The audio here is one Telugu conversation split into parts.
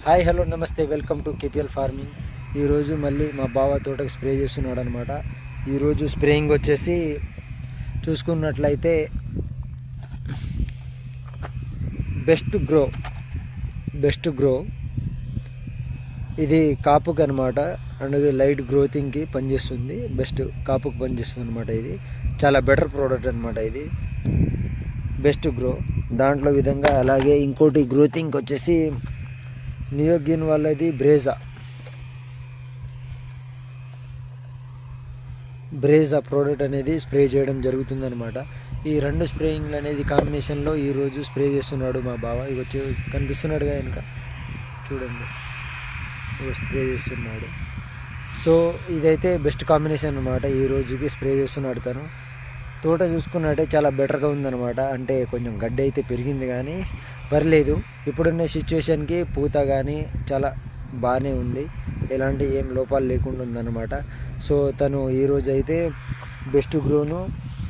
హాయ్ హలో నమస్తే, వెల్కమ్ టు కేపీఎల్ ఫార్మింగ్. ఈరోజు మళ్ళీ మా బావ తోటకి స్ప్రే చేస్తున్నాడు అనమాట. ఈరోజు స్ప్రేయింగ్ వచ్చేసి చూసుకున్నట్లయితే బెస్ట్ గ్రో ఇది కాపుకి అనమాట. అండ్ లైట్ గ్రోతింగ్కి పనిచేస్తుంది, బెస్ట్ కాపుకి పనిచేస్తుంది అనమాట. ఇది చాలా బెటర్ ప్రోడక్ట్ అనమాట. ఇది బెస్ట్ గ్రో దాంట్లో విధంగా. అలాగే ఇంకోటి గ్రోతింగ్ వచ్చేసి నియోగిన్ వాళ్ళది బ్రేజా ప్రోడక్ట్ అనేది స్ప్రే చేయడం జరుగుతుందనమాట. ఈ రెండు స్ప్రేయింగ్లు అనేది కాంబినేషన్లో ఈరోజు స్ప్రే చేస్తున్నాడు మా బావ. ఇవి వచ్చి కనిపిస్తున్నాడు కదా వెనుక, చూడండి, స్ప్రే చేస్తున్నాడు. సో ఇదైతే బెస్ట్ కాంబినేషన్ అనమాట. ఈ రోజుకి స్ప్రే చేస్తున్నాడు తను. తోట చూసుకున్నట్టే చాలా బెటర్గా ఉందన్నమాట. అంటే కొంచెం గడ్డి అయితే పెరిగింది కానీ పర్లేదు. ఇప్పుడున్న సిచ్యువేషన్కి పూత కానీ చాలా బాగానే ఉంది, ఎలాంటి ఏం లోపాలు లేకుండా ఉందన్నమాట. సో తను ఈరోజు అయితే బెస్ట్ గ్రోను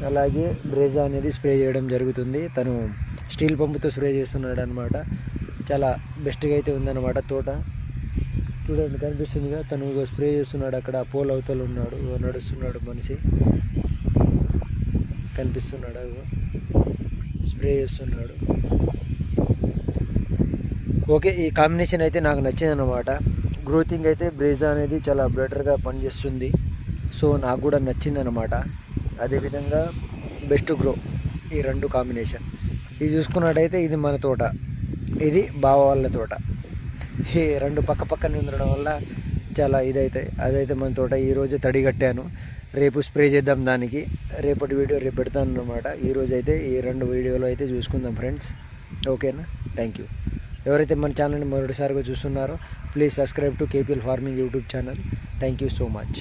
అలాగే బ్రేజా అనేది స్ప్రే చేయడం జరుగుతుంది. తను స్టీల్ పంపుతో స్ప్రే చేస్తున్నాడు అనమాట. చాలా బెస్ట్గా అయితే ఉందన్నమాట తోట. చూడండి, కనిపిస్తుందిగా, తను స్ప్రే చేస్తున్నాడు. అక్కడ పోల్ అవతల ఉన్నాడు, నడుస్తున్నాడు మనిషి, కనిపిస్తున్నాడు, స్ప్రే చేస్తున్నాడు. ఓకే, ఈ కాంబినేషన్ అయితే నాకు నచ్చింది అనమాట. గ్రోతింగ్ అయితే బ్రేజా అనేది చాలా బెటర్గా పనిచేస్తుంది. సో నాకు కూడా నచ్చింది అనమాట. అదేవిధంగా బెస్ట్ గ్రో, ఈ రెండు కాంబినేషన్. ఇది చూసుకున్నట్టయితే ఇది మన తోట, ఇది బావ వాళ్ళ తోట. ఈ రెండు పక్క పక్కనే ఉండడం వల్ల చాలా అదైతే మన తోట. ఈరోజు తడి కట్టాను, రేపు స్ప్రే చేద్దాం దానికి. రేపటి వీడియో రేపు పెడతాను అనమాట. ఈరోజు అయితే ఈ రెండు వీడియోలో అయితే చూసుకుందాం ఫ్రెండ్స్. ఓకేనా, థ్యాంక్ యూ. ఎవరైతే మన ఛానల్ని మొదటిసారిగా చూస్తున్నారో please subscribe to KPL farming YouTube channel. Thank you so much.